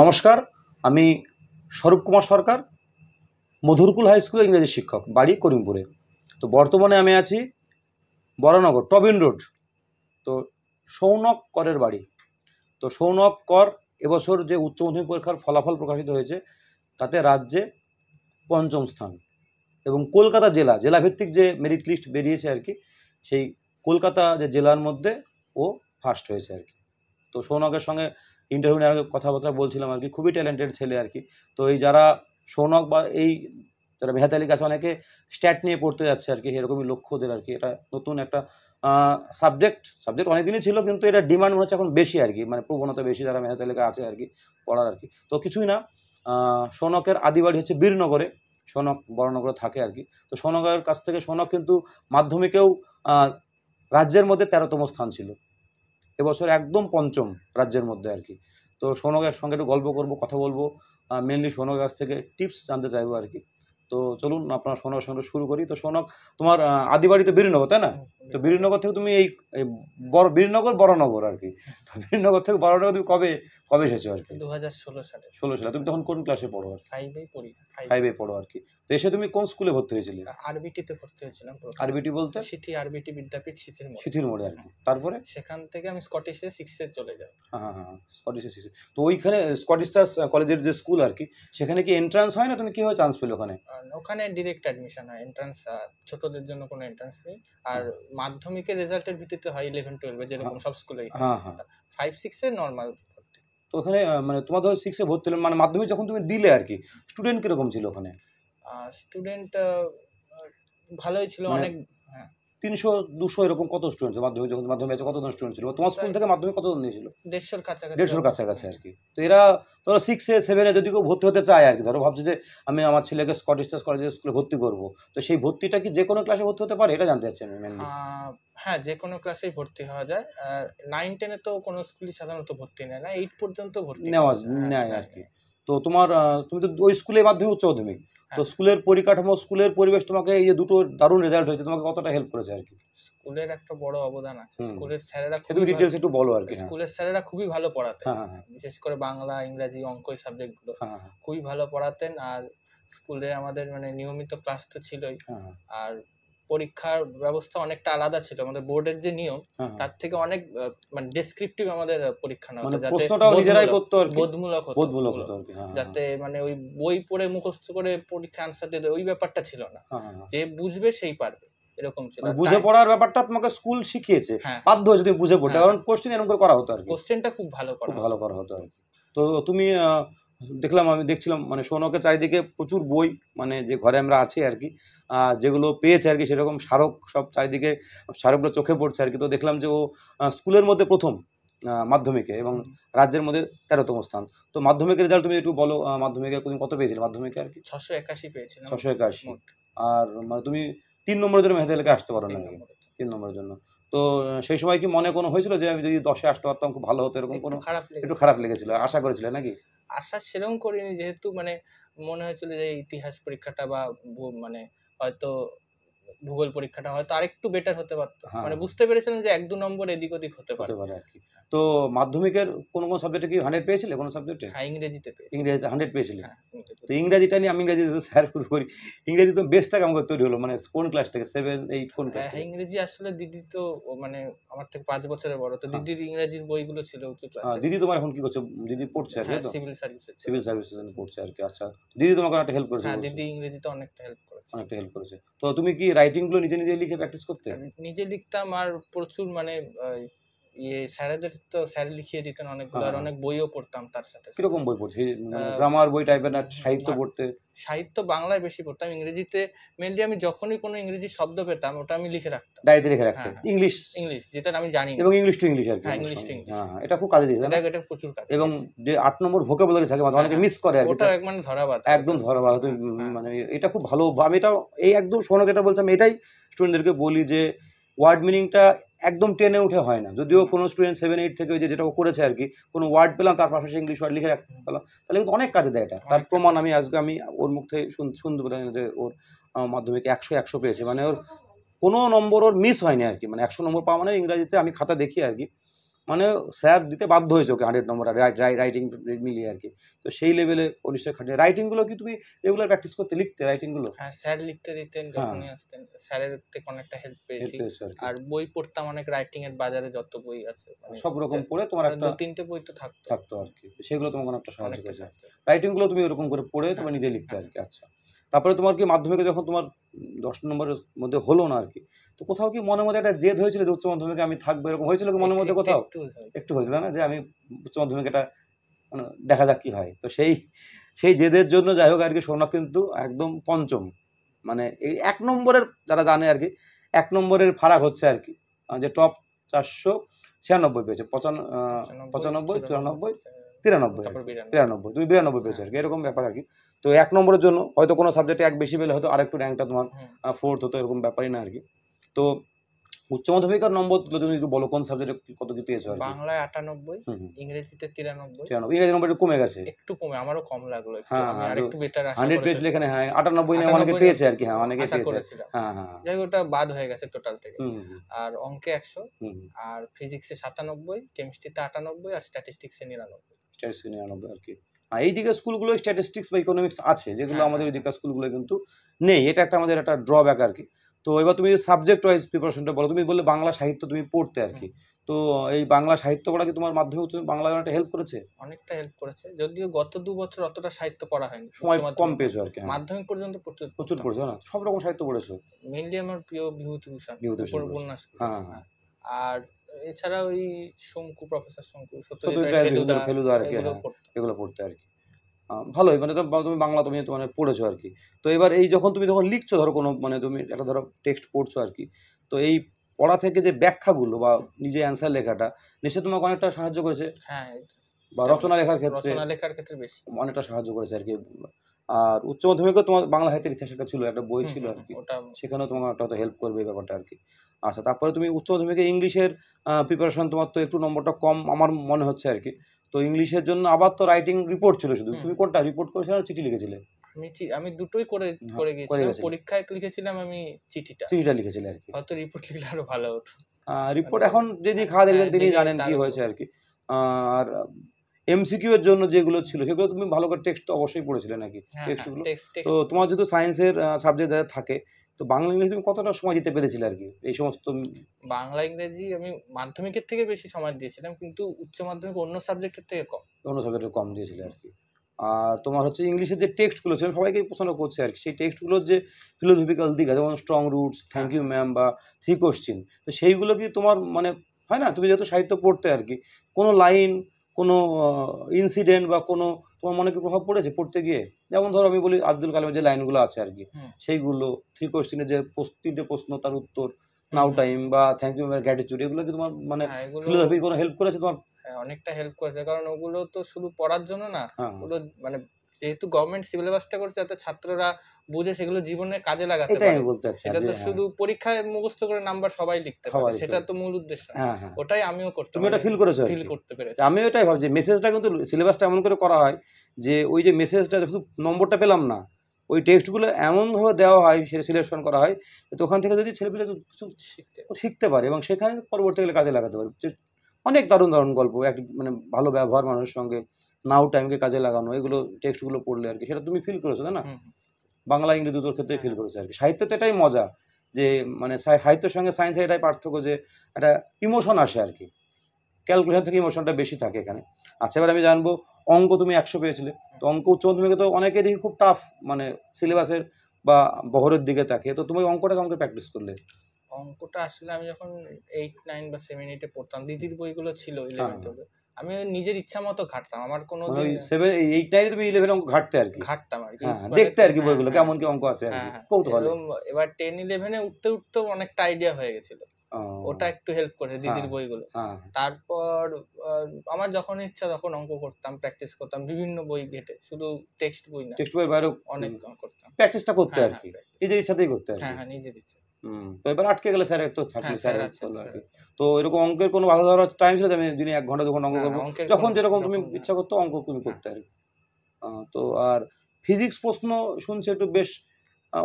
নমস্কার, আমি স্বরূপ কুমার সরকার, মধুরকুল হাই স্কুলের ইংরেজি শিক্ষক, বাড়ি করিমপুরে। তো বর্তমানে আমি আছি বরানগর টবিন রোড। তো সৌনক করের বাড়ি। তো সৌনক কর এবছর যে উচ্চ মাধ্যমিক পরীক্ষার ফলাফল প্রকাশিত হয়েছে তাতে রাজ্যে পঞ্চম স্থান, এবং কলকাতা জেলাভিত্তিক যে মেরিট লিস্ট বেরিয়েছে আর কি, সেই কলকাতা যে জেলার মধ্যে ও ফার্স্ট হয়েছে আর কি। তো সৌনকের সঙ্গে ইন্টারভিউ নেওয়ার আগে কথাবার্তা বলছিলাম আর কি, খুবই ট্যালেন্টেড ছেলে আর কি। তো এই যারা সৌনক বা এই যারা মেধাতালিকা আছে, অনেকে স্ট্যাট নিয়ে পড়তে যাচ্ছে আর কি, এরকমই লক্ষ্য ওদের আর কি। এটা নতুন একটা সাবজেক্ট অনেকদিনই ছিল, কিন্তু এটা ডিমান্ড হচ্ছে এখন বেশি আর কি, মানে প্রবণতা বেশি যারা মেধাতালিকা আছে আর কি পড়ার আর কি। তো কিছুই না, সৌনকের আদিবাড়ি হচ্ছে বীরনগরে, সৌনক বরানগরে থাকে আর কি। তো সৌনকের কাছ থেকে সৌনক কিন্তু মাধ্যমিকেও রাজ্যের মধ্যে 13তম স্থান ছিল, এবছর একদম পঞ্চম রাজ্যের মধ্যে আর কি। তো সৌনকের সঙ্গে একটু গল্প করবো, কথা বলবো, মেনলি সৌনকের কাছ থেকে টিপস জানতে চাইবো আর কি। তো চলুন আপনার সৌনকের সঙ্গে শুরু করি। তো সৌনক, তোমার আদিবাড়ি তো বীরনগর, তাই না? তো বীরনগর থেকে তুমি এই বীরনগর বরানগর আর কি, বীরনগর থেকে বরানগর তুমি কবে কবে এসেছো আর কি? 2016 সালে। 16 সালে। তুমি তখন কোন ক্লাসে পড়ো আর কি? 5 পড়ি। 5 পড়ো আর কি। তো এসে তুমি কোন স্কুলে ভর্তি হয়েছিলে? আরবিটিতে ভর্তি হয়েছিলাম। আরবিটি বলতে? সিথি আরবিটি বিদ্যাপীঠ, সিথির মোড়ে। সিথির মোড়ে আর কি। তারপরে সেখান থেকে আমি স্কটিশে 6 এ চলে যাই। হ্যাঁ, স্কটিশে 6। তো ওইখানে স্কটিশ চার্চ কলেজের যে স্কুল আর কি, সেখানে কি এন্ট্রান্স হয় না? তুমি কিভাবে চান্স পেলে ওখানে? ওখানে ডিরেক্ট অ্যাডমিশন হয়, এন্ট্রান্স ছোটদের জন্য কোনো এন্ট্রান্স নেই। আর মাধ্যমিকের রেজাল্টের ভিত্তিতে হয় 11 12 এ, যেরকম সব স্কুলেই হয়। 5 6 এ নরমাল ভর্তি। তো ওখানে মানে তোমার ধরো 6 এ ভর্তি হলে, মানে মাধ্যমিক যখন তুমি দিলে আর কি, স্টুডেন্ট কিরকম ছিল ওখানে? স্টুডেন্ট ভালোই ছিল, অনেক। 300 200 এরকম কত স্টুডেন্ট ছিল মাধ্যমিক? যখন মাধ্যমিক আছে কতজন স্টুডেন্ট ছিল তোমার স্কুল থেকে? মাধ্যমিক কতজন নিয়েছিল? 150 কাছাকাছি। 150 কাছাকাছি আর কি। তো এরা ধরো 6 এ 7 এ যদি কেউ ভর্তি হতে চায় আর কি, ধরো ভাবছে যে আমি আমার ছেলেকে স্কটিশ চার্চ কলেজের স্কুলে ভর্তি করব, তো সেই ভর্তিটা কি যে কোনো ক্লাসে ভর্তি হতে পারে, এটা জানতে চাচ্ছি আমি মেনলি। হ্যাঁ, যে কোনো ক্লাসেই ভর্তি হওয়া যায়। 9 10 এ তো কোনো স্কুলই সাধারণত ভর্তি নেয় না, 8 পর্যন্ত ভর্তি নেয় আর কি। তো তোমার তুমি তো ওই স্কুলে মাধ্যমিক উচ্চ মাধ্যমিক, তো স্কুলের পরিকাঠামো, স্কুলের পরিবেশ তোমাকে এই যে দুটো দারুণ রেজাল্ট হয়েছে, তোমাকে কতটা হেল্প করেছে আর কি? স্কুলের একটা বড় অবদান আছে। স্কুলের স্যারেরা খুবই ডিটেইলস একটু বলো আর কি। স্কুলের স্যারেরা খুবই ভালো পড়াতেন। বিশেষ করে বাংলা, ইংরেজি, অঙ্ক এই সাবজেক্টগুলো খুবই ভালো পড়াতেন। আর স্কুলে আমাদের মানে নিয়মিত ক্লাস তো ছিলই। আর পরীক্ষার ব্যবস্থা অনেকটা আলাদা ছিল। আমাদের বোর্ডের যে নিয়ম, তার থেকে অনেক মানে ডেসক্রিপটিভ আমাদের পরীক্ষা নেওয়া হতো, যাতে নিজেরাই করতে আর কি, বোধমূলক হতো আর কি। যাতে মানে ওই বই পড়ে মুখস্থ করে পরীক্ষা আনসার দিতে ওই ব্যাপারটা ছিল না, যে বুঝবে সেই পারবে, এরকম ছিল। বুঝে পড়ার ব্যাপারটা তোমাকে স্কুল শিখিয়েছে, বাধ্য হয়েছে তুমি বুঝে পড়তে, কারণ কোশ্চেন এরকম করে করা হতো আর কি। কোশ্চেনটা খুব ভালো করা হতো আর কি। তো তুমি আমি দেখছিলাম মানে সৌনকের চারিদিকে প্রচুর বই, মানে যে ঘরে আমরা আছি আর কি, যেগুলো পেয়েছে আর কি, সেরকম স্মারক সব চারিদিকে, স্মারকগুলো চোখে পড়ছে আর কি। তো দেখলাম যে ও স্কুলের মধ্যে প্রথম মাধ্যমিকে, এবং রাজ্যের মধ্যে 13তম স্থান। তো মাধ্যমিকের রেজাল্ট তুমি একটু বলো, মাধ্যমিকে তুমি কত পেয়েছিলে মাধ্যমিকে আর কি? 681 পেয়েছিলাম। 681। আর মানে তুমি 3 নম্বরের জন্য মেধাতালিকা আসতে পারো না? 3 নম্বরের জন্য। তো সেই সময় কি মনে কোনো হয়েছিল যে আমি যদি 10-এ আসতে পারতাম খুব ভালো হতো, এরকম কোনো? একটু খারাপ লেগেছিল, আশা করেছিলে নাকি? আশা সেরকম করিনি, যেহেতু মানে মনে হয়েছিল যে ইতিহাস পরীক্ষাটা বা মানে হয়তো ভূগোল পরীক্ষাটা হয়তো আরেকটু বেটার হতে পারতো। মানে বুঝতে পেরেছিলাম যে 1-2 নম্বর এদিক ওদিক হতে পারে আর কি। তো মাধ্যমিকের কোন সাবজেক্টে কি 100 পেয়েছিলে? কোন সাবজেক্টে? হ্যাঁ, ইংরেজিতে পেয়েছি। ইংরেজিতে 100 পেয়েছিলে? তো ইংরেজিটা নিয়ে আমি ইংরেজিতে স্যার শুরু করি, ইংরেজি তো বেসটা কেমন করে তৈরি হলো, মানে কোন ক্লাস থেকে? 7 8 কোন ক্লাস? হ্যাঁ, ইংরেজি আসলে দিদি তো মানে আমার থেকে 5 বছরের বড়, তো দিদির ইংরেজির বইগুলো ছিল উঁচু ক্লাসে। দিদি তোমার এখন কি করছে? দিদি পড়ছে আর কি? তো সিভিল সার্ভিসের জন্য পড়ছে আর কি। আচ্ছা, দিদি তোমাকে একটা হেল্প করেছে? হ্যাঁ, দিদি ইংরেজিতে অনেকটা হেল্প করেছে। তো তুমি কি রাইটিং গুলো নিজে লিখে প্র্যাকটিস করতে? নিজে লিখতাম, আর প্রচুর মানে স্যারেদের তো স্যার লিখিয়ে দিতেন অনেকগুলো, আর অনেক বইও পড়তাম তার সাথে। কিরকম বই পড়তে? গ্রামার বই টাইপের না সাহিত্য পড়তে? সাহিত্য বাংলায় বেশি পড়তাম। ইংরেজিতে মেনলি আমি যখনই কোনো ইংরেজি শব্দ পেতাম ওটা আমি লিখে রাখতাম, ডায়েরিতে লিখে রাখতাম। ইংলিশ যেটা আমি জানি না, এবং ইংলিশ টু ইংলিশ আর কি। হ্যাঁ, ইংলিশ টু ইংলিশ। এটা খুব কাজে দিয়েছে, এটা প্রচুর কাজে। এবং যে 8 নম্বর ভোকাবুলারি থাকে, অনেকে মিস করে আর কি, ওটা একদম ধরাবাঁধা, মানে এটা খুব ভালো। আমি এটা এই একদম শোনক এটা বলছি, আমি এটাই স্টুডেন্টদেরকে বলি যে ওয়ার্ড মিনিংটা একদম টেনে উঠে হয় না। যদিও কোনো স্টুডেন্ট 7 8 থেকে যেটা ও করেছে আর কি, কোনো ওয়ার্ড পেলাম তার পাশাপাশি ইংলিশ ওয়ার্ড লিখে রাখতে পারলাম, তাহলে কিন্তু অনেক কাজে দেয় এটা। তার প্রমাণ আমি আজকে ওর মুখ থেকে শুনতে পেলাম যে ওর মাধ্যমিকে 100 পেয়েছে, মানে ওর কোনো নম্বর ওর মিস হয়নি আর কি। মানে 100 নম্বর পাওয়া মানে ইংরাজিতে আমি খাতা দেখি আর কি, মানে স্যার দিতে বাধ্য হয়েছে ওকে 100 নম্বর রাইটিং মিলিয়ে আর কি। তো সেই লেভেলে ও নিশ্চয়ই খাটিয়ে। রাইটিংগুলো কি তুমি রেগুলার প্র্যাকটিস করতে, লিখতে রাইটিংগুলো? হ্যাঁ, স্যার লিখতে দিতেন যখনই আসতেন, স্যারের থেকে অনেকটা হেল্প পেয়েছি। আর বই পড়তাম অনেক, রাইটিং এর বাজারে যত বই আছে মানে সব রকম পড়ে তোমার একটা 2-3টে বই তো থাকতো আর কি, সেগুলো তোমাকে অনেকটা সাহায্য করেছে। রাইটিংগুলো তুমি ওরকম করে পড়ে তুমি নিজে লিখতে আর কি। আচ্ছা, তারপরে তোমার কি মাধ্যমিকে যখন তোমার 10 নম্বরের মধ্যে হলো না আর কি, তো কোথাও কি মনের মধ্যে একটা জেদ হয়েছিল যে উচ্চ মাধ্যমিকে আমি থাকবো, এরকম হয়েছিল কি মনের মধ্যে কোথাও? একটু হয়েছিল না, যে আমি উচ্চ মাধ্যমিকে এটা মানে দেখা যাক কি হয়। তো সেই জেদের জন্য যাই হোক আর কি, সৌনক কিন্তু একদম পঞ্চম, মানে এই 1 নম্বরের, যারা জানে আর কি, 1 নম্বরের ফারাক হচ্ছে আর কি, যে টপ 496 পেয়েছে, 95, 94, 93, তুমি 92 পেয়েছো আর কি, এরকম ব্যাপার আর কি। তো 1 নম্বরের জন্য হয়তো কোনো সাবজেক্টে 1 বেশি পেলে হয়তো আরেকটু র্যাঙ্কটা তোমার 4th হতো, এরকম ব্যাপারই না আর কি। তো উচ্চ মাধ্যমিকের নম্বর তুমি একটু বলো কোন সাবজেক্টে কত কি পেয়েছো? বাংলায় 98, ইংরেজিতে 93। ইংরেজি নম্বর একটু কমে গেছে, একটু কমে, আমারও কম লাগলো একটু, আমি আরেকটু বেটার আশা 100 পেয়েছিলে এখানে। হ্যাঁ, 98 না অনেকে পেয়েছে আর কি। হ্যাঁ, অনেকে পেয়েছে। হ্যাঁ, যাই ওটা বাদ হয়ে গেছে টোটাল থেকে। আর অঙ্কে 100, আর ফিজিক্সে 97, কেমিস্ট্রিতে 98, আর স্ট্যাটিস্টিক্সে 99 আর কি। এই দিকে স্কুলগুলো স্ট্যাটিস্টিক্স বা ইকোনমিক্স আছে, যেগুলো আমাদের ওই দিকে স্কুলগুলো কিন্তু নেই। এটা একটা আমাদের একটা ড্রব্যাক আর কি। তো এবার তুমি সাবজেক্ট ওয়াইজ প্রিপারেশনটা বলো। তুমি বললে বাংলা সাহিত্য তুমি পড়তে আর কি, তো এই বাংলা সাহিত্য পড়া কি তোমার মাধ্যমিক বাংলা একটা হেল্প করেছে? অনেকটা হেল্প করেছে, যদিও গত 2 বছর অতটা সাহিত্য পড়া হয়নি, সময় কম পেয়েছো আর কি। মাধ্যমিক পর্যন্ত প্রচুর পড়েছো না? সব রকম সাহিত্য পড়েছো? মেইনলি আমার প্রিয় বিভূতিভূষণ উপন্যাস। হ্যাঁ, আর এছাড়া ওই শঙ্কু, প্রফেসর শঙ্কু, সত্যজিৎ রায়, ফেলুদা আর কি, এগুলো পড়তে আর কি। ভালোই, মানে তুমি বাংলা তুমি মানে পড়েছো আর কি। তো এবার এই যখন লিখছো, ধরো কোনো মানে তুমি একটা ধরো টেক্সট পড়ছো আর কি, তো এই পড়া থেকে যে ব্যাখ্যাগুলো বা নিজে অ্যান্সার লেখাটা নিশ্চয়ই তোমাকে অনেকটা সাহায্য করেছে। হ্যাঁ, বা রচনা লেখার ক্ষেত্রে বেশি অনেকটা সাহায্য করেছে আর কি। আর উচ্চ মাধ্যমিকেও তোমার বাংলা সাহিত্যের ইতিহাস একটা ছিল, একটা বই ছিল আর কি, সেখানেও তোমাকে একটা হেল্প করবে এই ব্যাপারটা আর কি। আচ্ছা, তারপরে তুমি উচ্চ মাধ্যমিকে ইংলিশের প্রিপারেশন, তোমার তো একটু নম্বরটা কম আমার মনে হচ্ছে আর কি। তো ইংলিশের জন্য আবার তো রাইটিং রিপোর্ট ছিল শুধু, তুমি কোনটা রিপোর্ট করেছিলে না চিঠি লিখেছিলে? আমি দুটোই করে গিয়েছিলাম। পরীক্ষায় লিখেছিলাম আমি চিঠিটা লিখেছিলে আর কি। হয়তো রিপোর্ট লিখলে আরো ভালো হতো। রিপোর্ট এখন যিনি খাওয়া দেখবেন তিনি জানেন কি হয়েছে আর কি। আর এমসিকিউ এর জন্য যেগুলো ছিল সেগুলো তুমি ভালো করে টেক্সট অবশ্যই পড়েছিলে নাকি? টেক্সটগুলো তো তোমার যেহেতু সায়েন্সের সাবজেক্ট থাকে, তো বাংলা ইংরেজি তুমি কতটা সময় দিতে পেরেছিলে আর কি এই সমস্ত? বাংলা ইংরেজি আমি মাধ্যমিকের থেকে বেশি সময় দিয়েছিলাম, কিন্তু উচ্চ মাধ্যমিক অন্য সাবজেক্টের থেকে কম দিয়েছিলে আর কি। আর তোমার হচ্ছে ইংলিশের যে টেক্সটগুলো ছিল, সবাইকেই পছন্দ করছে আর কি, সেই টেক্সটগুলোর যে ফিলোসফিক্যাল দিক আছে, যেমন strong roots, thank you ma'am বা 3 কোশ্চিন, তো সেইগুলো কি তোমার মানে হয় না, তুমি যেহেতু সাহিত্য পড়তে আর কি, কোনো লাইন, কোনো ইনসিডেন্ট বা কোনো তোমার মনে কি প্রভাব পড়েছে পড়তে গিয়ে? যেমন ধরো আমি বলি আব্দুল কালামের যে লাইনগুলো আছে আর কি, সেইগুলো 3 কোশ্চিনের যে 3টে প্রশ্ন তার উত্তর, নাও টাইম বা থ্যাংক ইউ ম্যাম, গ্র্যাটিটিউড, এগুলো কি তোমার মানে ফিলোসফি কোনো হেল্প করেছে তোমার? অনেকটা হেল্প করেছে, কারণ ওগুলো তো শুধু পড়ার জন্য না, ওগুলো মানে যেহেতু গভর্নমেন্ট সিলেবাসটা করছে যাতে ছাত্ররা বুঝে সেগুলো জীবনে কাজে লাগাতে পারে, এটাই আমি বলতে চাচ্ছি। এটা তো শুধু পরীক্ষায় মুখস্থ করে নাম্বার সবাই লিখতে পারে, সেটা তো মূল উদ্দেশ্য। ওটাই আমিও করতে, তুমি এটা ফিল করেছো? ফিল করতে পেরেছি। আমিও এটাই ভাবছি, মেসেজটা কিন্তু সিলেবাসটা এমন করে করা হয় যে ওই যে মেসেজটা শুধু নম্বরটা পেলাম না, ওই টেক্সটগুলো এমনভাবে দেওয়া হয়, সেটা সিলেকশন করা হয়, তো ওখান থেকে যদি ছেলেপিলে কিছু শিখতে পারে এবং সেখানে পরবর্তীকালে কাজে লাগাতে পারে। অনেক দারুণ দারুণ গল্প, এক মানে ভালো ব্যবহার মানুষের সঙ্গে, নাও টাইমকে কাজে লাগানো, এগুলো টেক্সটগুলো পড়লে আর কি, সেটা তুমি ফিল করেছো তাই না? বাংলা ইংরেজি দুটোর ক্ষেত্রে ফিল করেছো আর কি। সাহিত্যতে এটাই মজা, যে মানে সাহিত্যের সঙ্গে সায়েন্সের এটাই পার্থক্য, যে একটা ইমোশন আসে আর কি, ক্যালকুলেশন থেকে ইমোশনটা বেশি থাকে এখানে। আচ্ছা, এবার আমি জানবো, অঙ্ক তুমি 100 পেয়েছিলে, তো অঙ্ক উচ্চ মাধ্যমিকে তো অনেকে দেখি খুব টাফ, মানে সিলেবাসের বা বহরের দিকে থাকে, তো তুমি অঙ্কটা প্র্যাকটিস করলে? অঙ্কটা আসলে আমি যখন 8, 9 বা 7, 8 পড়তাম, দিদির বইগুলো ছিল 11, 12, আমি নিজের ইচ্ছা মতো ঘাটতাম, আমার কোনো দিন 7, 8, 9 তুমি 11 অঙ্ক ঘাটতে আর কি, ঘাটতাম আর কি, দেখতে আর কি বইগুলো কেমন কি অঙ্ক আছে আর কি, কৌতূহলে। এবার 10, 11 উঠতে উঠতে অনেকটা আইডিয়া হয়ে গেছিল, ওটা একটু হেল্প করে দিদির বইগুলো। তারপর আমার যখন ইচ্ছা তখন অঙ্ক করতাম, প্র্যাকটিস করতাম বিভিন্ন বই ঘেটে, শুধু টেক্সট বই না, টেক্সট বই বাইরেও অনেক করতাম, প্র্যাকটিসটা করতে আর কি, নিজের ইচ্ছাতেই করতে আর কি। হ্যাঁ, নিজের ইচ্ছা। তো এবার আটকে গেলে স্যার তো থাকলে স্যার আর কি। তো এরকম অঙ্কের কোনো বাধা ধরার টাইম ছিল যে আমি দিনে 1 ঘন্টা 2 ঘন্টা অঙ্ক করবো, যখন যেরকম তুমি ইচ্ছা করতো অঙ্ক তুমি করতে আর কি। তো আর ফিজিক্স প্রশ্ন শুনছি একটু বেশ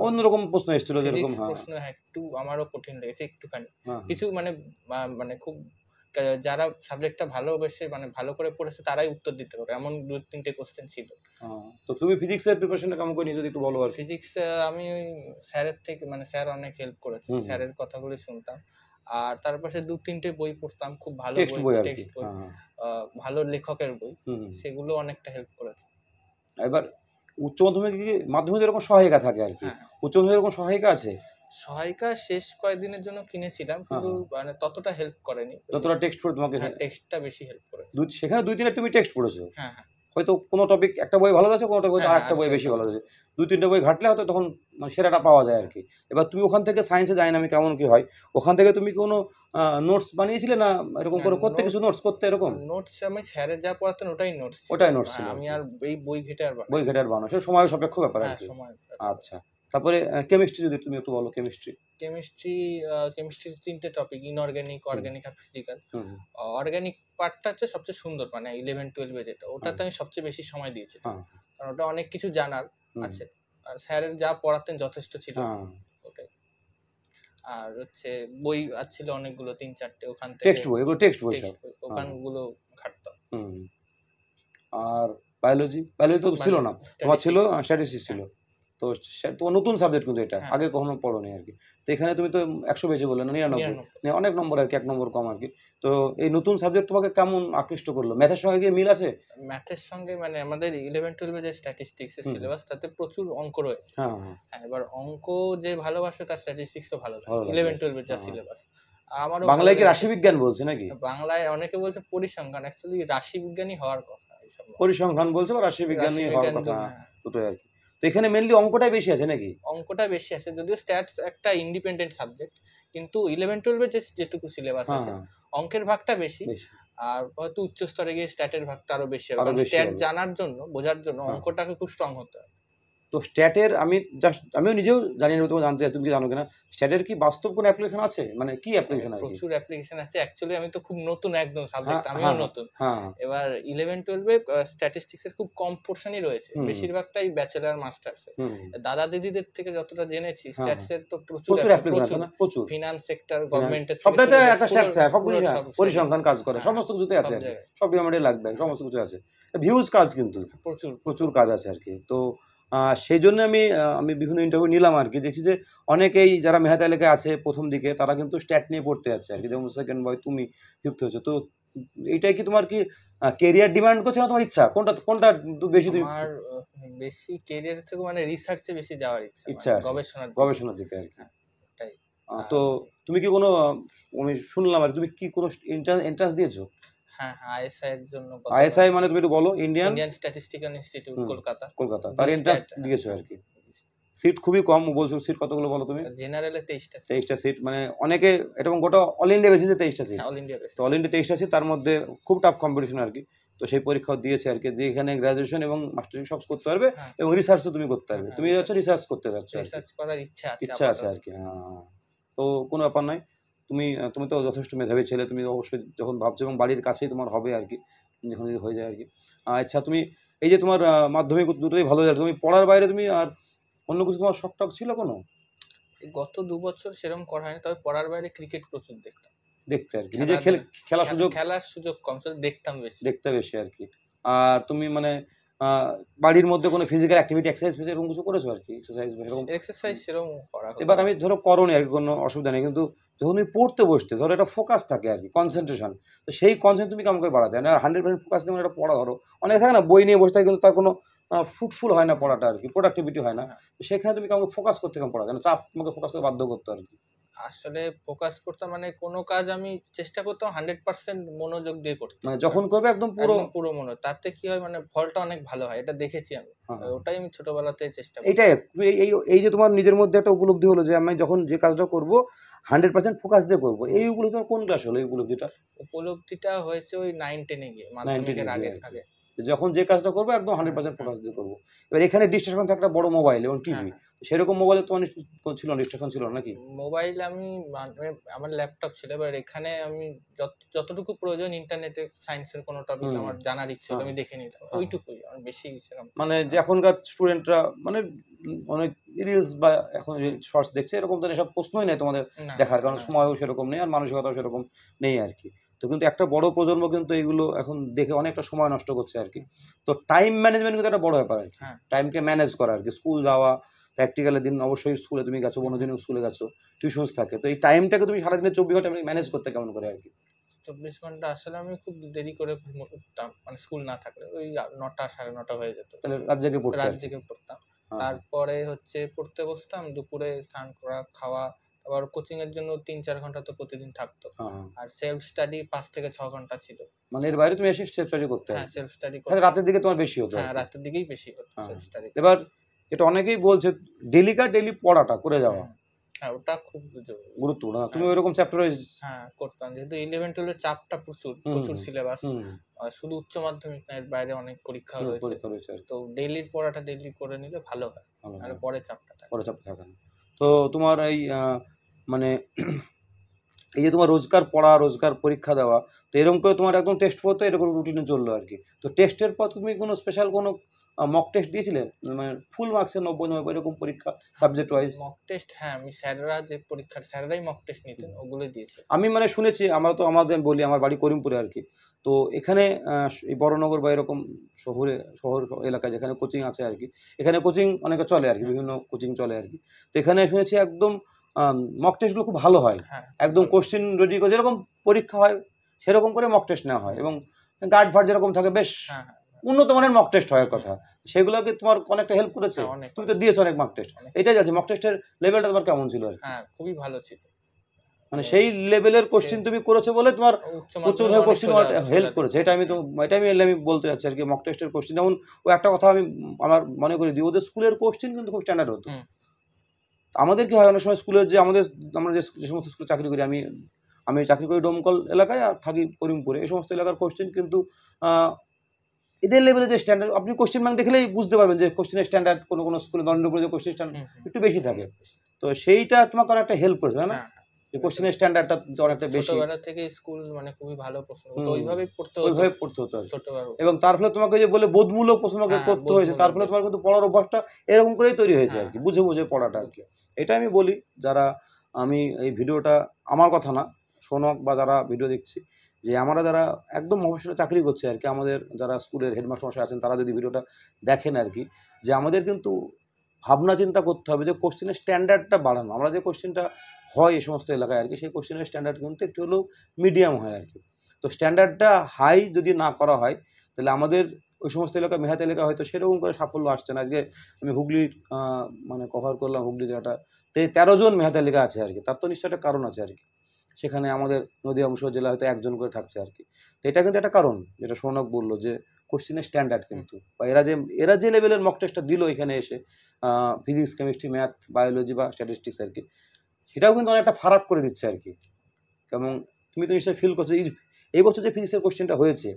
অন্যরকম প্রশ্ন এসেছিল, যেরকম প্রশ্ন একটু আমারও কঠিন লেগেছে একটুখানি, কিছু মানে খুব যারা সাবজেক্টটা ভালোবেসে মানে ভালো করে পড়েছে তারাই উত্তর দিতে পারে, এমন 2-3টে কোশ্চেন ছিল। তো তুমি ফিজিক্সের প্রিপারেশনটা কেমন করে যদি একটু বলো। আর ফিজিক্স আমি স্যারের থেকে মানে স্যার অনেক হেল্প করেছে, স্যারের কথাগুলো শুনতাম, আর তার পাশে 2-3টে বই পড়তাম, খুব ভালো বই, টেক্সট বই, ভালো লেখকের বই, সেগুলো অনেকটা হেল্প করেছে। এবার উচ্চ মাধ্যমিক এরকম সহায়িকা থাকে আর কি, উচ্চ মাধ্যমিক এরকম সহায়িকা আছে? সহায়িকা শেষ কয়েকদিনের জন্য কিনেছিলাম, কিন্তু মানে ততটা হেল্প করেনি, ততটা টেক্সট পড়ে তোমাকে? হ্যাঁ, টেক্সটটা বেশি হেল্প করেছে। সেখানে 2-3টা তুমি টেক্সট পড়েছো? হ্যাঁ হ্যাঁ, হয়তো কোনো টপিক একটা বই ভালো আছে, কোনো টপিক আরেকটা বই বেশি ভালো আছে, 2-3টে বই ঘাটলে হয়তো তখন মানে সেরাটা পাওয়া যায় আর কি। এবার তুমি ওখান থেকে সায়েন্সে জানি না আমি কেমন কি হয়, ওখান থেকে তুমি কোনো নোটস বানিয়েছিলে না এরকম করে করতে, কিছু নোটস করতে? এরকম নোটস আমি স্যারের যা পড়াতেন ওটাই নোটস ছিল, আমি আর এই বই ঘেটে আর বানানো, সে সময় সাপেক্ষ ব্যাপার আর কি। আচ্ছা, তারপরে কেমিস্ট্রি যদি তুমি একটু বলো। কেমিস্ট্রি 3টে টপিক, ইনঅর্গানিক, অর্গানিক আর ফিজিক্যাল। অর্গানিক পার্টটা হচ্ছে সবচেয়ে সুন্দর, মানে 11-12 যেটা, ওটাতে আমি সবচেয়ে বেশি সময় দিয়েছি, কারণ ওটা অনেক কিছু জানার আছে, আর স্যারের যা পড়াতেন যথেষ্ট ছিল ওটাই। আর হচ্ছে বই ছিল অনেকগুলো, 3-4টে, ওখান থেকে টেক্সট বই ওখানগুলো ঘাটতাম। আর বায়োলজি তো ছিল না তোমার, ছিল স্ট্যাটিস্টিক্স ছিল। তো তোমার নতুন সাবজেক্ট কিন্তু এটা, আগে কখনো পড়োনি আর কি। তো এখানে তুমি তো 100 বেশি বললে না, 99, অনেক নম্বর আর কি, 1 নম্বর কম আর কি। তো এই নতুন সাবজেক্ট তোমাকে কেমন আকৃষ্ট করলো? ম্যাথের সঙ্গে কি মিল আছে? ম্যাথের সঙ্গে মানে আমাদের 11-12 যে স্ট্যাটিস্টিক্স এর সিলেবাস, তাতে প্রচুর অঙ্ক রয়েছে। হ্যাঁ, এবার অঙ্ক যে ভালোবাসে তার স্ট্যাটিস্টিক্সও ভালো লাগে, 11-12 যা সিলেবাস। আমারও বাংলায় কি রাশিবিজ্ঞান বলছে নাকি? বাংলায় অনেকে বলছে পরিসংখ্যান, অ্যাকচুয়ালি রাশিবিজ্ঞানই হওয়ার কথা। পরিসংখ্যান বলছে বা রাশিবিজ্ঞানই হওয়ার কথা, দুটোই আর কি। তো এখানে মেইনলি অঙ্কটাই বেশি আছে নাকি? অঙ্কটা বেশি আছে, যদিও স্ট্যাটস একটা ইন্ডিপেন্ডেন্ট সাবজেক্ট, কিন্তু 11-12 যেটুকু সিলেবাস আছে অঙ্কের ভাগটা বেশি, আর হয়তো উচ্চ স্তরে গিয়ে স্ট্যাটের ভাগটা আরো বেশি হবে, কারণ স্ট্যাট জানার জন্য, বোঝার জন্য অঙ্কটাকে খুব স্ট্রং হতে হয়। তো স্ট্যাটের আমিও নিজেও জানি না, তুমি জানতে, তুমি কি জানো কিনা স্ট্যাটের কি বাস্তব কোনো অ্যাপ্লিকেশন আছে? মানে কি অ্যাপ্লিকেশন আছে? প্রচুর অ্যাপ্লিকেশন আছে, অ্যাকচুয়ালি আমি তো খুব নতুন একদম সাবজেক্ট, আমিও নতুন। এবার 11-12 স্ট্যাটিস্টিক্স এর খুব কম পোরশনই রয়েছে, বেশিরভাগটাই ব্যাচেলর মাস্টার্স। দাদা দিদিদের থেকে যতটা জেনেছি, স্ট্যাটস এর তো প্রচুর অ্যাপ্লিকেশন, প্রচুর ফিনান্স সেক্টর, গভর্নমেন্টের, সবটাতে একটা স্ট্যাটস আছে, সব পরিসংখ্যান কাজ করে, সমস্ত কিছুতে আছে, সব ডিপার্টমেন্টে লাগবে, সমস্ত কিছু আছে, ভিউজ কাজ কিন্তু প্রচুর কাজ আছে আর কি। তো সেই জন্য আমি বিভিন্ন ইন্টারভিউ নিলাম আর কি, দেখছি যে অনেকেই যারা মেধাতালিকায় এলাকায় আছে প্রথম দিকে, তারা কিন্তু স্ট্যাট নিয়ে পড়তে যাচ্ছে আর কি, যেমন সেকেন্ড বয় তুমি ফিফথ হয়েছো। তো এইটাই কি তোমার কি কেরিয়ার ডিমান্ড করছে না তোমার ইচ্ছা? কোনটা বেশি? আমার বেশি কেরিয়ার থেকে মানে রিসার্চে বেশি যাওয়ার ইচ্ছা, গবেষণার দিকে আর কি। তো তুমি কি কোনো, আমি শুনলাম আর তুমি কি কোনো এন্ট্রান্স দিয়েছো? হ্যাঁ, আইএসআই এর জন্য। আইএসআই মানে তুমি একটু বলো। Indian statistical institute, Kolkata. তার এন্ট্রান্স দিয়েছো আর কি। সিট খুবই কম বলছো, সিট কতগুলো বলো তুমি? জেনারেলে 23টা সিট, মানে অনেকে এটা গোটা অল ইন্ডিয়া বেসিসে 23টা সিট। অল ইন্ডিয়া বেসিস, তো অল ইন্ডিয়া 23টা সিট, তার মধ্যে খুব টাফ কম্পিটিশন আর কি। তো সেই পরীক্ষা দিয়েছে আর কি, যে এখানে গ্রাজুয়েশন এবং মাস্টার্স সব করতে পারবে, এবং রিসার্চও তুমি করতে পারবে। তুমি হচ্ছে রিসার্চ করতে যাচ্ছ, রিসার্চ করার ইচ্ছা আছে আর কি। তো কোনো ব্যাপার নয়, তুমি তো যথেষ্ট মেধাবী ছেলে, তুমি অবশ্যই যখন ভাবছো, এবং বাড়ির কাছেই তোমার হবে আর কি, যখন যদি হয়ে যায় আর কি। আচ্ছা, তুমি এই যে তোমার মাধ্যমিক দুটোই ভালো যায়, তুমি পড়ার বাইরে তুমি আর অন্য কিছু তোমার শখ টক ছিল কোনো? গত 2 বছর সেরকম করা হয়নি, তবে পড়ার বাইরে ক্রিকেট প্রচুর দেখতে আর কি, নিজে খেলার সুযোগ কম, দেখতে বেশি আর কি। আর তুমি মানে বাড়ির মধ্যে কোনো ফিজিক্যাল অ্যাক্টিভিটি, এক্সারসাইজ এরকম কিছু করেছো আর কি? এক্সারসাইজ সেরকম করা, এবার আমি ধরো করোনি আর কি, কোনো অসুবিধা নেই, কিন্তু যখন তুমি পড়তে বসতে, ধরো একটা ফোকাস থাকে আর কি, কনসেন্ট্রেশন, তো সেই কনসেন্ট্রেশন তুমি কেমন করে বাড়াতে হয় না? 100% ফোকাস নিয়ে একটা পড়া, ধরো অনেক থাকে না বই নিয়ে বসে থাকে, কিন্তু তার কোনো ফ্রুটফুল হয় না পড়াটা আর কি, প্রোডাক্টিভিটি হয় না। তো সেখানে তুমি কেমন ফোকাস করতে, কেমন পড়া, কেন চাপ তোমাকে ফোকাস করে বাধ্য করতে আর কি? আসলে ফোকাস করতে মানে কোনো কাজ আমি চেষ্টা করতাম 100% মনোযোগ দিয়ে করতে, মানে যখন করবে একদম পুরো মনোযোগ, তাতে কি হয় মানে ফলটা অনেক ভালো হয়, এটা দেখেছি আমি। ওটাই আমি ছোটবেলাতে চেষ্টা করি। এইটাই এই যে তোমার নিজের মধ্যে একটা উপলব্ধি হলো যে আমি যখন যে কাজটা করব 100% ফোকাস দিয়ে করব, এই উপলব্ধি কোন ক্লাস হলো? এই উপলব্ধিটা হয়েছে ওই 9-10 এ গিয়ে, মাধ্যমিকের আগে। যখন যে কাজটা করবো একদম 100% ফোকাস দিয়ে করবো। এবার এখানে ডিস্ট্রাকশন থাকে, একটা বড় মোবাইল এবং টিভি, সেরকম মোবাইলে তোমার ছিল ডিস্ট্রাকশন ছিল নাকি? মোবাইল আমি আমার ল্যাপটপ ছিল, এবার এখানে আমি যতটুকু প্রয়োজন ইন্টারনেটে সায়েন্সের কোনো টপিক আমার জানার ইচ্ছা হলো আমি দেখে নিতাম, ওইটুকুই, আমার বেশি সেরকম মানে যে এখনকার স্টুডেন্টরা মানে অনেক রিলস বা এখন শর্টস দেখছে, এরকম তো এসব প্রশ্নই নেই তোমাদের দেখার, কারণ সময়ও সেরকম নেই আর মানসিকতাও সেরকম নেই আর কি। তো কিন্তু একটা বড় প্রজন্ম কিন্তু এগুলো এখন দেখে অনেকটা সময় নষ্ট করছে আর কি। তো টাইম ম্যানেজমেন্ট কিন্তু একটা বড় ব্যাপার আর কি, টাইমকে ম্যানেজ করা আর কি। স্কুল যাওয়া, প্র্যাকটিক্যালের দিন অবশ্যই স্কুলে তুমি গেছো, অন্য দিনও স্কুলে গেছো, টিউশনস থাকে, তো এই টাইমটাকে তুমি সারাদিনে 24 ঘন্টা ম্যানেজ করতে কেমন করে আর কি? 24 ঘন্টা আসলে আমি খুব দেরি করে উঠতাম, মানে স্কুল না থাকলে ওই 9টা 9:30 হয়ে যেত, তাহলে রাত জেগে পড়তাম। তারপরে হচ্ছে পড়তে বসতাম, দুপুরে স্নান করা, খাওয়া, আবার কোচিং এর জন্য 3-4 ঘন্টা তো প্রতিদিন থাকতো। আর সেলফ স্টাডি 5 থেকে 6 ঘন্টা ছিল। মানে এর বাইরে তুমি এসে সেলফ স্টাডি করতে? হ্যাঁ, সেলফ স্টাডি করতে রাতের দিকে তোমার বেশি হতো? হ্যাঁ, রাতের দিকেই বেশি হতো সেলফ স্টাডি। এবার এটা অনেকেই বলছে ডেলি পড়াটা করে যাওয়া, হ্যাঁ, ওটা খুব গুরুত্বপূর্ণ। তুমি ওইরকম চ্যাপ্টার হ্যাঁ করতাম, যেহেতু 11-12 চাপটা প্রচুর সিলেবাস, শুধু উচ্চ মাধ্যমিক না, এর বাইরে অনেক পরীক্ষা রয়েছে, তো ডেইলির পড়াটা ডেইলি করে নিলে ভালো হয়, আর পরে চাপটা থাকে না। তো তোমার এই মানে এই যে তোমার রোজকার পড়া, রোজকার পরীক্ষা দেওয়া, তো এরকম করে তোমার একদম টেস্ট পড়তে এরকম রুটিনে চললো আর কি। তো টেস্টের পর তুমি কোনো স্পেশাল কোনো মক টেস্ট দিয়েছিলে, মানে ফুল মার্কসের 90 এরকম পরীক্ষা সাবজেক্ট ওয়াইজ? মক টেস্ট, হ্যাঁ, আমি স্যাররা যে পরীক্ষার স্যাররাই মক টেস্ট নিতেন, ওগুলোই দিয়েছি আমি। মানে শুনেছি, আমরা তো আমাদের বলি, আমার বাড়ি করিমপুরে আর কি। তো এখানে এই বড়নগর বা এরকম শহর এলাকায় যেখানে কোচিং আছে আর কি, এখানে কোচিং অনেকে চলে আর কি, বিভিন্ন কোচিং চলে আর কি। তো এখানে শুনেছি একদম মক টেস্টগুলো খুব ভালো হয়, একদম কোশ্চেন রেডি করে যেরকম পরীক্ষা হয় সেরকম করে মক টেস্ট নেওয়া হয়, এবং গার্ড ফার্ড যেরকম থাকে, বেশ উন্নত মানের মক টেস্ট হওয়ার কথা। সেগুলোকে তোমার অনেকটা হেল্প করেছে? তুমি তো দিয়েছো অনেক মক টেস্ট, এটাই আছে। মক টেস্টের লেভেলটা তোমার কেমন ছিল আর কি? হ্যাঁ, খুবই ভালো ছিল, মানে সেই লেভেলের কোশ্চেন তুমি করেছো বলে তোমার উচ্চ মাধ্যমিক কোশ্চেন হেল্প করেছে। এটা আমি বলতে চাচ্ছি আর কি। মক টেস্টের কোশ্চেন যেমন, ও একটা কথা আমি আমার মনে করে দিই, ওদের স্কুলের কোশ্চেন কিন্তু খুব স্ট্যান্ডার্ড হতো। আমাদের কি হয়, অনেক সময় স্কুলের যে আমরা যে সমস্ত স্কুলে চাকরি করি, আমি চাকরি করি ডোমকল এলাকায় আর থাকি করিমপুরে, এই সমস্ত এলাকার কোশ্চেন কিন্তু এদের লেভেলে যে স্ট্যান্ডার্ড, আপনি কোশ্চেন ব্যাংক দেখলেই বুঝতে পারবেন যে কোশ্চেনের স্ট্যান্ডার্ড কোনো স্কুলে দণ্ডপুরে যে কোশ্চেন স্ট্যান্ডার্ড একটু বেশি থাকে। তো সেইটা তোমাকে অনেকটা হেল্প করেছে, তাই না? কোশ্চেনের স্ট্যান্ডার্ডটা অনেকটা বেশি। ছোটবেলা থেকে স্কুল মানে খুবই ভালো প্রশ্ন, তো ওইভাবেই পড়তে হতো ছোটবেলা। এবং তার ফলে তোমাকে যে বলে বোধমূলক প্রশ্নকে করতে হয়েছে, তার ফলে তোমার কিন্তু পড়ার অভ্যাসটা এরকম করেই তৈরি হয়েছে আর কি, বুঝে বুঝে পড়াটা আর কি। এটা আমি বলি, যারা আমি এই ভিডিওটা আমার কথা না শোনক বা যারা ভিডিও দেখছি, যে আমরা যারা একদম মফস্বলে চাকরি করছে আর কি, আমাদের যারা স্কুলের হেডমাস্টার মশাই আছেন, তারা যদি ভিডিওটা দেখেন আর কি, যে আমাদের কিন্তু ভাবনা চিন্তা করতে হবে যে কোশ্চেনের স্ট্যান্ডার্ডটা বাড়ানো। আমরা যে কোশ্চেনটা হয় এই সমস্ত এলাকায় আর কি, সেই কোশ্চেনের স্ট্যান্ডার্ড কিন্তু একটু হলেও মিডিয়াম হয় আর কি। তো স্ট্যান্ডার্ডটা হাই যদি না করা হয়, তাহলে আমাদের ওই সমস্ত এলাকা, মেহাত এলাকা হয়তো সেরকম করে সাফল্য আসছে না। আজকে আমি হুগলির মানে কভার করলাম, হুগলি জেলাটা 13 জন মেহাত এলাকা আছে আর কি, তার তো নিশ্চয় একটা কারণ আছে আর কি। সেখানে আমাদের নদীয়া মুর্শিদাবাদ জেলা হয়তো 1 জন করে থাকছে আর কি। তো এটা কিন্তু একটা কারণ, যেটা সৌনক বললো, যে কোশ্চেনের স্ট্যান্ডার্ড কিন্তু, বা এরা যে লেভেলের মক টেস্টটা দিল এখানে এসে, ফিজিক্স, কেমিস্ট্রি, ম্যাথ, বায়োলজি বা স্ট্যাটিস্টিক্স আর কি, সেটাও কিন্তু অনেকটা ফারাক করে দিচ্ছে আর কি। এবং তুমি তো নিশ্চয়ই ফিল করছো, এই বছর যে ফিজিক্সের কোশ্চেনটা হয়েছে,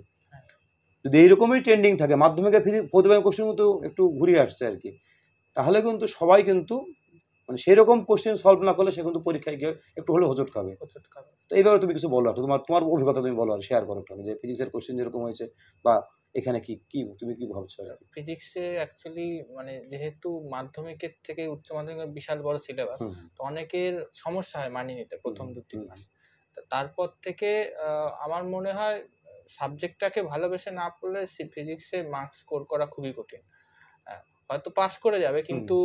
যদি এইরকমই ট্রেন্ডিং থাকে, মাধ্যমিকের ফিজিক্স প্রতিবার কোশ্চেন কিন্তু একটু ঘুরিয়ে আসছে আর কি, তাহলে কিন্তু সবাই কিন্তু মানে সেই রকম কোশ্চেন সলভ না করলে সে কিন্তু পরীক্ষায় গিয়ে একটু হলেও হোঁচট খাবে। তো এইভাবে তুমি কিছু বলো, তোমার অভিজ্ঞতা তুমি বলো আর শেয়ার করো, যে ফিজিক্সের কোশ্চেন যেরকম হয়েছে, বা এখানে তুমি কি ভাবছো? ফিজিক্সে অ্যাকচুয়ালি মানে যেহেতু মাধ্যমিকের থেকে উচ্চ মাধ্যমিকের বিশাল বড় সিলেবাস, তো অনেকের সমস্যা হয় মানিয়ে নিতে প্রথম 2-3 মাস। তারপর থেকে আমার মনে হয় সাবজেক্টটাকে ভালোবেসে না পড়লে ফিজিক্সে মার্কস স্কোর করা খুবই কঠিন। হয়তো পাস করে যাবে, কিন্তু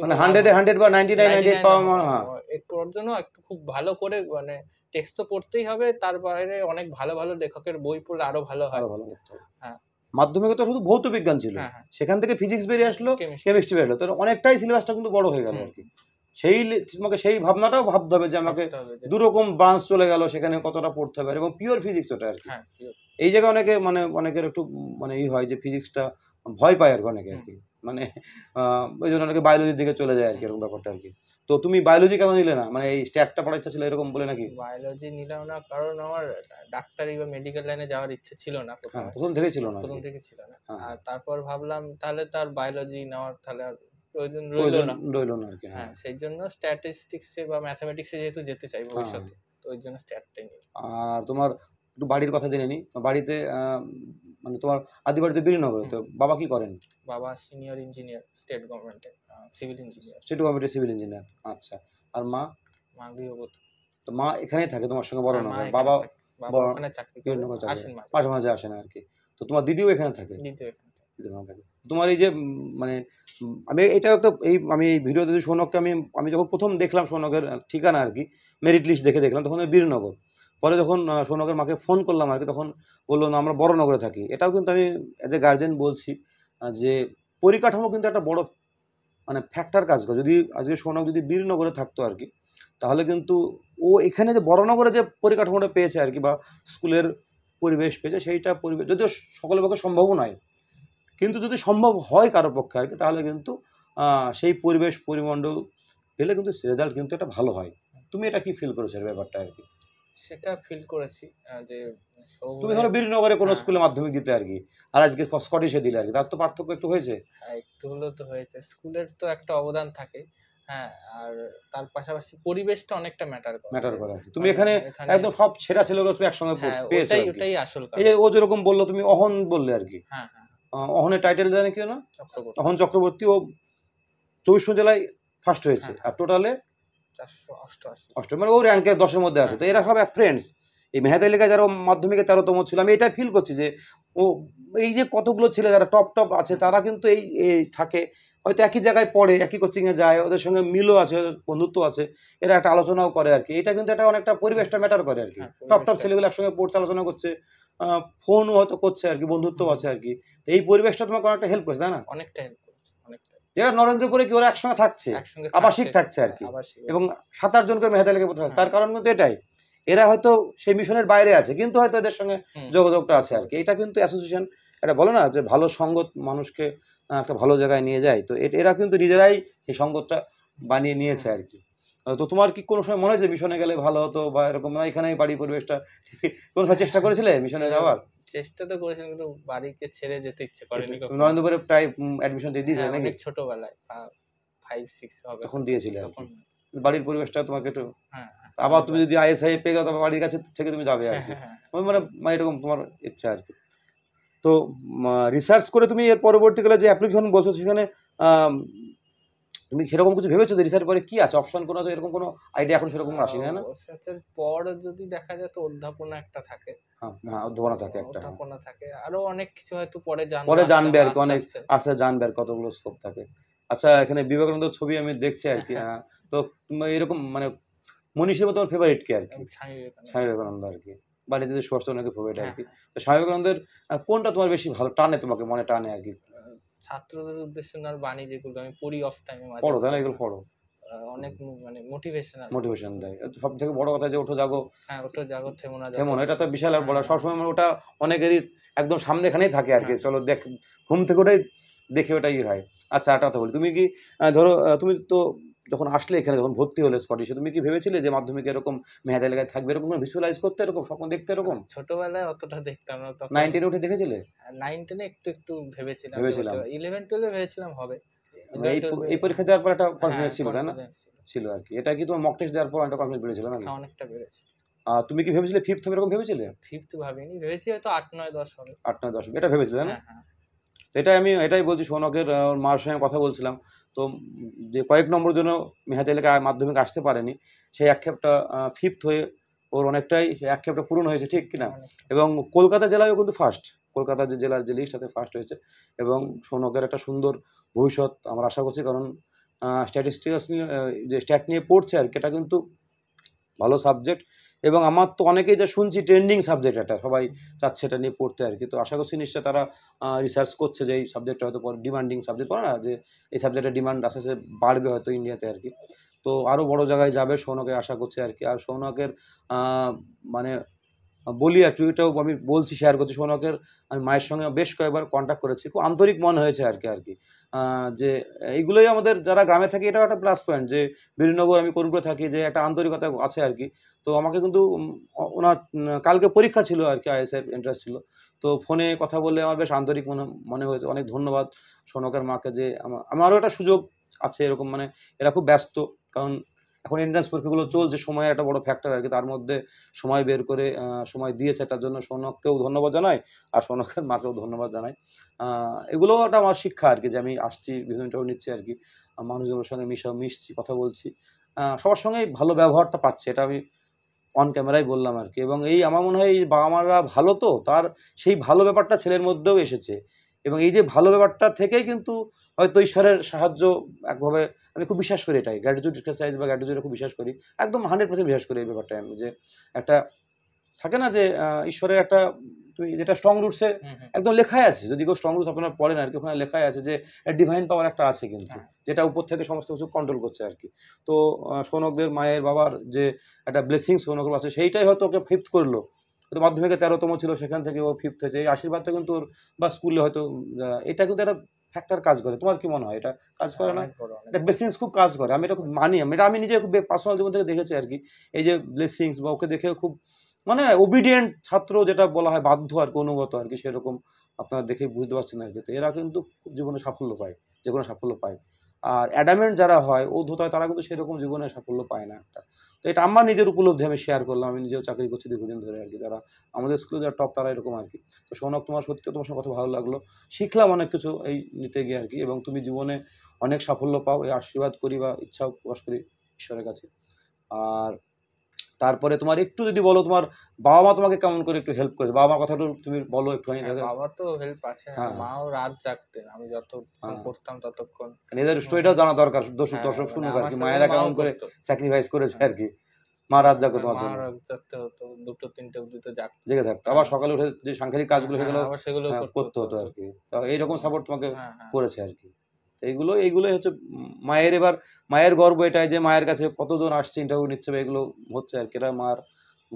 মানে 100 বা 99 পাওয়া এর জন্য একটু খুব ভালো করে মানে টেক্সট তো পড়তেই হবে, তার বাইরে অনেক ভালো ভালো লেখকের বই পড়লে আরো ভালো হয়। হ্যাঁ, মাধ্যমিকে তো শুধু ভৌত বিজ্ঞান ছিল, সেখান থেকে ফিজিক্স বেরিয়ে আসলো, কেমিস্ট্রি বেরিয়ে এলো, তো অনেকটাই সিলেবাসটা কিন্তু বড় হয়ে গেল আর কি। তোমাকে সেই ভাবনাটাও ভাবতে হবে যে আমাকে দুরকম ব্রাঞ্চ চলে গেল, সেখানে কতটা পড়তে হবে, এবং পিওর ফিজিক্স ওটা আর কি। এই জায়গায় অনেকের একটু মানে হয় যে ফিজিক্সটা ভয় পায় আর কি অনেকে আর কি, মানে ওই জন্য অনেকে বায়োলজির দিকে চলে যায় আর কি, এরকম ব্যাপারটা আর কি। তো তুমি বায়োলজি কেন নিলে না, মানে এই স্ট্যাটটা পড়ার ইচ্ছা ছিল এরকম বলে নাকি? বায়োলজি নিলাম না কারণ আমার ডাক্তারি বা মেডিকেল লাইনে যাওয়ার ইচ্ছে ছিল না, প্রথম থেকে ছিল না। আর তারপর ভাবলাম তাহলে তার বায়োলজি নেওয়ার তাহলে আর প্রয়োজন রইল না আর কি। হ্যাঁ, সেই জন্য স্ট্যাটিস্টিক্সে বা ম্যাথমেটিক্সে যেহেতু যেতে চাই ভবিষ্যতে, তো ওই জন্য স্ট্যাটটাই নিই। আর তোমার একটু বাড়ির কথা জেনে নিই, বাড়িতে মানে তোমার আদি বাড়িতে বীরনগরে, তো বাবা কি করেন? বাবা সিনিয়র ইঞ্জিনিয়ার, স্টেট গভর্নমেন্টে সিভিল ইঞ্জিনিয়ার। স্টেট গভর্নমেন্টের সিভিল ইঞ্জিনিয়ার, আচ্ছা। আর মা? মা গৃহবধূ। তো মা এখানেই থাকে তোমার সঙ্গে বড় না? বাবা বাবা ওখানে চাকরি করে, আসেন মাঝে মাঝে আসেন আর কি। তো তোমার দিদিও এখানে থাকে? দিদিও এখানে থাকে। তোমার এই যে মানে আমি এটা একটা আমি এই ভিডিওতে সৌনককে আমি যখন প্রথম দেখলাম সৌনকের ঠিকানা আর কি, মেরিট লিস্ট দেখলাম তখন বীরনগর। পরে যখন সৌনকের মাকে ফোন করলাম আর কি, তখন বললো না আমরা বড়নগরে থাকি। এটাও কিন্তু আমি অ্যাজ এ গার্জেন বলছি যে পরিকাঠামো কিন্তু একটা বড় মানে ফ্যাক্টর কাজ করে। যদি আজকে সৌনক যদি বীরনগরে থাকতো আর কি, তাহলে কিন্তু ও এখানে যে বড়নগরে যে পরিকাঠামোটা পেয়েছে আর কি, বা স্কুলের পরিবেশ পেয়েছে, সেইটা পরিবেশ যদিও সকলের পক্ষে সম্ভবও নয়, কিন্তু যদি সম্ভব হয় কারো পক্ষে আর কি, তাহলে কিন্তু সেই পরিবেশ পরিমণ্ডল পেলে কিন্তু রেজাল্ট কিন্তু একটা ভালো হয়। তুমি এটা কি ফিল করেছো ব্যাপারটা আর কি? সেটা ফিল করেছি যে তুমি ধরো বীরনগরে কোনো স্কুলে মাধ্যমিক দিতে আর কি, আর আজকে স্কটিশে দিলে আর কি, তার তো পার্থক্য একটু হয়েছে। হ্যাঁ, একটু হলেও তো হয়েছে। স্কুলের তো একটা অবদান থাকে, হ্যাঁ, আর তার পাশাপাশি পরিবেশটা অনেকটা ম্যাটার করে। তুমি এখানে একদম সব ছেঁড়া ছেলেগুলো তুমি একসঙ্গে পেয়েছো। ওটাই আসল কারণ। এই যে ও যেরকম বললো, তুমি অহন বললে আর কি। হ্যাঁ, অহনের টাইটেল জানে কি না? অহন চক্রবর্তী। ও 24 জেলায় ফার্স্ট হয়েছে, আর টোটালে 488, মানে ও র্যাঙ্কে 10-এর মধ্যে আছে। তো এরা সব এক ফ্রেন্ডস। এই মেহাদ এলাকায় যারা মাধ্যমিকে 13তম ছিল, আমি এটা ফিল করছি যে ও এই যে কতগুলো ছেলে যারা টপ আছে, তারা কিন্তু এই থাকে, হয়তো একই জায়গায় পড়ে, একই কোচিংয়ে যায়, ওদের সঙ্গে মিলও আছে, বন্ধুত্ব আছে, এরা একটা আলোচনাও করে আর কি। এটা কিন্তু একটা অনেকটা পরিবেশটা ম্যাটার করে আর কি। টপ ছেলেগুলো একসঙ্গে পড়ছে, আলোচনা করছে, ফোনও হয়তো করছে আর কি, বন্ধুত্ব আছে আর কি। তো এই পরিবেশটা তোমাকে অনেকটা হেল্প করছে, তাই না? অনেকটা হেল্প করছে, অনেকটা। যারা নরেন্দ্রপুরে কি ওরা একসঙ্গে থাকছে, আবাসিক থাকছে আর কি, এবং 7-8 জন করে মেহাদ এলাকায় পড়তে হয়। তার কারণ কিন্তু এটাই, এরা হয়তো সেই মিশনের বাইরে আছে, কিন্তু হয়তো এদের সঙ্গে যোগাযোগটা আছে আর কি। এটা কিন্তু অ্যাসোসিয়েশন, এটা বলে না যে ভালো সঙ্গত মানুষকে একটা ভালো জায়গায় নিয়ে যায়। তো এরা কিন্তু নিজেরাই এই সঙ্গতটা বানিয়ে নিয়েছে আর কি। তো তোমার কি কোনো সময় মনে হয় যে মিশনে গেলে ভালো হতো, বা এরকম না এখানেই বাড়ি পরিবেশটা, কোনো সময় চেষ্টা করেছিলে মিশনে যাওয়ার? চেষ্টা তো করেছিলাম, কিন্তু বাড়িকে ছেড়ে যেতে ইচ্ছে করেনি। নরেন্দ্রপুরে প্রায় অ্যাডমিশন দিয়ে দিয়েছিলে নাকি? অনেক ছোটবেলায় 5-6 হবে তখন দিয়েছিলে আর কি। বাড়ির পরিবেশটা তোমাকে একটু, আবার তুমি যদি আইএসআই পেয়ে যাও, তবে বাড়ির কাছে থেকে তুমি যাবে আর কি, মানে এরকম তোমার ইচ্ছা আর কি। তো রিসার্চ করে তুমি এর পরবর্তীকালে যে অ্যাপ্লিকেশন বলছো, সেখানে তুমি সেরকম কিছু ভেবেছো যে রিসার্চ পরে কি আছে অপশন, কোনো এরকম কোনো আইডিয়া এখন সেরকম আসেনি না? রিসার্চের পর যদি দেখা যায় তো অধ্যাপনা একটা থাকে। হ্যাঁ, অধ্যাপনা থাকে একটা, অধ্যাপনা থাকে, আরো অনেক কিছু হয়তো পরে জানবে আর কি, অনেক আস্তে জানবে আর কতগুলো স্কোপ থাকে। আচ্ছা, এখানে বিবেকানন্দ ছবি আমি দেখছি আর কি। তো এরকম মানে মনীষীর মতো ফেভারিট কি আর কি? স্বামী বিবেকানন্দ আর কি। বাড়িতে যে সুভাষ চন্দ্রকে ফেভারিট আর কি। তো স্বামী বিবেকানন্দের কোনটা তোমার বেশি ভালো টানে, তোমাকে মনে টানে আর কি? ছাত্রদের উদ্দেশ্যে ওনার বাণী যেগুলো আমি পড়ি অফ টাইমে, পড়ো তাই না? এগুলো পড়ো, অনেক মানে মোটিভেশন দেয়। সব থেকে বড় কথা যে ওঠো জাগো, ওঠো জাগো থেমো না, এটা তো বিশাল বড়। সবসময় ওটা অনেকেরই একদম সামনেখানেই থাকে আর কি। চলো দেখ, ঘুম থেকে ওটাই দেখে ওটাই হয়। আচ্ছা, একটা কথা বলি, তুমি কি ধরো তুমি তো যখন আসলে এখানে, যখন ভর্তি হলে স্কটিশে, তুমি কি ভেবেছিলে যে মাধ্যমিকে এরকম মেহাদ এলাকায় থাকবে, এরকম ভিজুয়ালাইজ করতে, এরকম স্বপ্ন দেখতে? এরকম ছোটবেলায় অতটা দেখতাম না। 9-10 উঠে দেখেছিলে? 9-10 একটু ভেবেছিলাম। 11-12 ভেবেছিলাম হবে। এই পরীক্ষা দেওয়ার পর একটা কনফিডেন্স ছিল, তাই না? ছিল আর কি। এটা কি তোমার মক টেস্ট দেওয়ার পর একটা কনফিডেন্স বেড়েছিল না? অনেকটা বেড়েছে। তুমি কি ভেবেছিলে 5th হবে, এরকম ভেবেছিলে? 5th ভাবিনি, ভেবেছি হয়তো 8, 9, 10 হবে। 8, 9, 10 এটা ভেবেছিলে না? এটাই বলছি। সৌনকের মার সঙ্গে কথা বলছিলাম, তো যে কয়েক নম্বর জন্য মেহাদ এলাকায় মাধ্যমিক আসতে পারেনি, সেই আক্ষেপটা 5th হয়ে ওর অনেকটাই সেই আক্ষেপটা পূরণ হয়েছে, ঠিক কিনা? এবং কলকাতা জেলায়ও কিন্তু ফার্স্ট, কলকাতা যে জেলার যে লিস্ট তাতে ফার্স্ট হয়েছে। এবং সৌনকের একটা সুন্দর ভবিষ্যৎ আমরা আশা করছি, কারণ স্ট্যাটিস্টিক্স নিয়ে যে স্ট্যাট নিয়ে পড়ছে আর কি, এটা কিন্তু ভালো সাবজেক্ট। এবং আমার তো অনেকেই যা শুনছি ট্রেন্ডিং সাবজেক্ট, এটা সবাই চাচ্ছে এটা নিয়ে পড়তে আর কি। তো আশা করছি নিশ্চয় তারা রিসার্চ করছে যে এই সাবজেক্টটা হয়তো ডিমান্ডিং সাবজেক্ট, বলে না যে এই সাবজেক্টের ডিমান্ড আস্তে আস্তে বাড়বে হয়তো ইন্ডিয়াতে আর কি। তো আরও বড় জায়গায় যাবে সৌনকে, আশা করছি আর কি। আর সৌনকের মানে বলি আর কি, এটাও আমি বলছি, শেয়ার করছি, সৌনকের আমি মায়ের সঙ্গে বেশ কয়েকবার কন্ট্যাক্ট করেছি, খুব আন্তরিক মন হয়েছে আর কি। যে এইগুলোই আমাদের যারা গ্রামে থাকি, এটাও একটা প্লাস পয়েন্ট যে বীরনগর, আমি করিমপুরে থাকি, যে একটা আন্তরিকতা আছে আর কি। তো আমাকে কিন্তু ওনার কালকে পরীক্ষা ছিল আর কি, আইএসের এন্ট্রান্স ছিল, তো ফোনে কথা বললে আমার বেশ আন্তরিক মনে হয়েছে। অনেক ধন্যবাদ সৌনকের মাকে, যে আমারও একটা সুযোগ আছে এরকম, মানে এরা খুব ব্যস্ত, কারণ এখন এন্ট্রান্স পরীক্ষাগুলো চলছে, সময়ের একটা বড় ফ্যাক্টর আর কি। তার মধ্যে সময় বের করে সময় দিয়েছে, তার জন্য সৌনককেও ধন্যবাদ জানাই, আর সৌনকের মাকেও ধন্যবাদ জানাই। এগুলোও একটা আমার শিক্ষা আর কি, যে আমি আসছি, বিভিন্ন ইন্টারভিউ নিচ্ছি আর কি, মানুষজনের সঙ্গে মিশছি, কথা বলছি, সবার সঙ্গেই ভালো ব্যবহারটা পাচ্ছি, এটা আমি অন ক্যামেরায় বললাম আর কি। এবং এই আমার মনে হয় এই বাবা মারা ভালো, তো তার সেই ভালো ব্যাপারটা ছেলের মধ্যেও এসেছে। এবং এই যে ভালো ব্যাপারটা থেকেই কিন্তু হয়তো ঈশ্বরের সাহায্য একভাবে আমি খুব বিশ্বাস করি এটাই, গ্র্যাটিটিউড এক্সারসাইজ বা গ্র্যাটিটিউডে খুব বিশ্বাস করি, একদম 100% বিশ্বাস করি এই ব্যাপারটা আমি, যে একটা থাকে না যে ঈশ্বরের একটা তুমি যেটা স্ট্রং রুটসে একদম লেখাই আছে, যদি কেউ স্ট্রং রুটস আপনারা পড়েন আর কি, ওখানে লেখাই আছে যে ডিভাইন পাওয়ার একটা আছে কিন্তু, যেটা উপর থেকে সমস্ত কিছু কন্ট্রোল করছে আর কি। তো সৌনকদের মায়ের বাবার যে একটা ব্লেসিংস সৌনক আছে, সেইটাই হয়তো ওকে ফিফথ করলো, হয়তো মাধ্যমিকে 13তম ছিল, সেখান থেকে ও ফিফথ হয়েছে। এই আশীর্বাদটা কিন্তু ওর, বা স্কুলে হয়তো এটা কিন্তু একটা ফ্যাক্টর কাজ করে। তোমার কি মনে হয় এটা কাজ করে না? এটা ব্লেসিংস খুব কাজ করে, আমি এটা খুব মানি, এটা আমি নিজে খুব পার্সোনাল জীবন থেকে দেখেছি আর কি। এই যে ব্লেসিংস বা ওকে দেখে খুব মানে ওবিডিয়েন্ট ছাত্র যেটা বলা হয়, বাধ্য আর কি, অনুগত আর কি, সেরকম আপনারা দেখেই বুঝতে পারছেন আর কি। তো এরা কিন্তু জীবনে সাফল্য পায়, যে কোনো সাফল্য পায়। আর অ্যাডামেন্ট যারা হয়, ঔদ্ধত হয়, তারা কিন্তু সেরকম জীবনে সাফল্য পায় না একটা। তো এটা আমার নিজের উপলব্ধি, আমি শেয়ার করলাম, আমি নিজেও চাকরি করছি দীর্ঘদিন ধরে আর কি, যারা আমাদের স্কুলে যারা টপ তারা এরকম আর কি। তো সৌনক, তোমার সত্যি তোমার সঙ্গে কথা ভালো লাগলো, শিখলাম অনেক কিছু এই নিতে গিয়ে আর কি। এবং তুমি জীবনে অনেক সাফল্য পাও, এই আশীর্বাদ করি বা ইচ্ছাও প্রকাশ করি ঈশ্বরের কাছে। আর তারপরে তোমার একটু যদি বলো, তোমার বাবা মা তোমাকে কেমন করে একটু হেল্প করে, বাবা মার কথা তুমি বলো একটু। বাবা তো হেল্প আছে, মাও রাত জাগতেন, আমি যতক্ষণ পড়তাম ততক্ষণ। এদের স্টোরিটাও জানা দরকার, দর্শক শুনুক আর কি, মায়েরা কেমন করে স্যাক্রিফাইস করেছে আর কি। মা রাত জাগতো তোমার জন্য, রাত জাগতে হতো, 2-3টে অবধি তো জেগে থাকতো, আবার সকালে উঠে যে সাংসারিক কাজগুলো সেগুলো করতে হতো আর কি। তো এইরকম সাপোর্ট তোমাকে করেছে আর কি। এইগুলোই হচ্ছে মায়ের। এবার মায়ের গর্ব এটাই যে মায়ের কাছে কতজন আসছে, ইন্টারভিউ নিচ্ছে, এগুলো হচ্ছে আর কি, এটা মার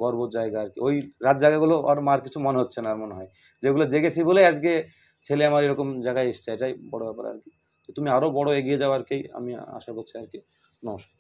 গর্বর জায়গা আর কি। ওই রাত জায়গাগুলো আর মার কিছু মনে হচ্ছে না মনে হয়, যেগুলো জেগেছি বলে আজকে ছেলে আমার এরকম জায়গায় এসছে, এটাই বড় ব্যাপার আর কি। তো তুমি আরো বড় এগিয়ে যাও আর কি, আমি আশা করছি আর কি। নমস্কার।